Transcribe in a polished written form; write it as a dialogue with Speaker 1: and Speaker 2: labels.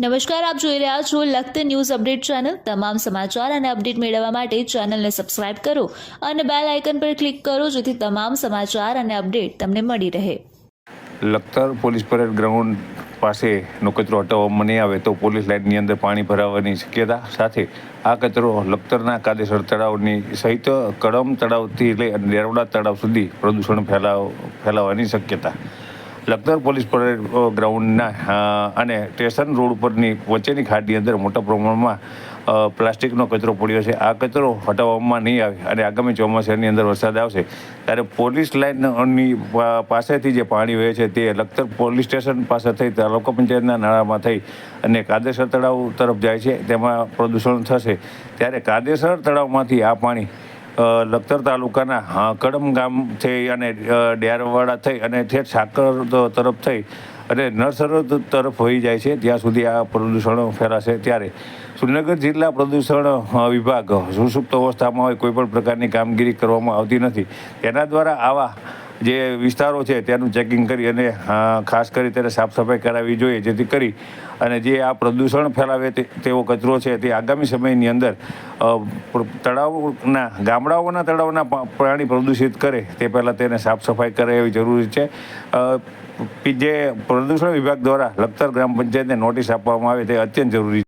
Speaker 1: નમસ્કાર, આપ જોઈ રહ્યા છો લખતર ન્યૂઝ અપડેટ ચેનલ। તમામ સમાચાર અને અપડેટ મેળવવા માટે ચેનલને સબસ્ક્રાઇબ કરો અને બેલ આઇકન પર ક્લિક કરો જેથી તમામ સમાચાર અને અપડેટ તમને મળી રહે।
Speaker 2: લખતર પોલીસ પરેડ ગ્રાઉન્ડ પાસેનો કચરો હટાવવામાં નહીં આવે તો પોલીસ લાઇનની અંદર પાણી ભરાવાની શક્યતા સાથે આ કચરો લખતરના કાદેસર તળાવની સહિત કડમ તળાવથી લઈ અને દેરવડા તળાવ સુધી પ્રદૂષણ ફેલાવવાની શક્યતા। લખતર પોલીસ પરેડ ગ્રાઉન્ડના અને સ્ટેશન રોડ ઉપરની વચ્ચેની ખાડની અંદર મોટા પ્રમાણમાં પ્લાસ્ટિકનો કચરો પડ્યો છે। આ કચરો હટાવવામાં નહીં આવે અને આગામી ચોમાસાની અંદર વરસાદ આવશે ત્યારે પોલીસ લાઇનની પાસેથી જે પાણી વહે છે તે લખતર પોલીસ સ્ટેશન પાસે થઈ તાલુકા પંચાયતના નાળામાં થઈ અને કાદેસર તળાવ તરફ જાય છે, તેમાં પ્રદૂષણ થશે। ત્યારે કાદેસર તળાવમાંથી આ પાણી લખતર તાલુકાના કડમ ગામ થઈ અને ડેરવાડા થઈ અને ઠેઠ સાકર તરફ થઈ અને નરસરોવર તરફ વહી જાય છે, ત્યાં સુધી આ પ્રદૂષણ ફેલાશે। ત્યારે સુરેન્દ્રનગર જિલ્લા પ્રદૂષણ વિભાગ સુસુપ્ત અવસ્થામાં હોય, કોઈ પણ પ્રકારની કામગીરી કરવામાં આવતી નથી। તેના દ્વારા આવા જે વિસ્તારો છે તેનું ચેકિંગ કરી અને ખાસ કરી તેને સાફ સફાઈ કરાવવી જોઈએ, જેથી કરી અને જે આ પ્રદૂષણ ફેલાવે તેવો કચરો છે તે આગામી સમયની અંદર તળાવના ગામડાઓના તળાવના પાણી પ્રદૂષિત કરે તે પહેલાં તેને સાફ સફાઈ કરે એવી જરૂરી છે। જે પ્રદૂષણ વિભાગ દ્વારા લખતર ગ્રામ પંચાયતને નોટિસ આપવામાં આવે તે અત્યંત જરૂરી છે।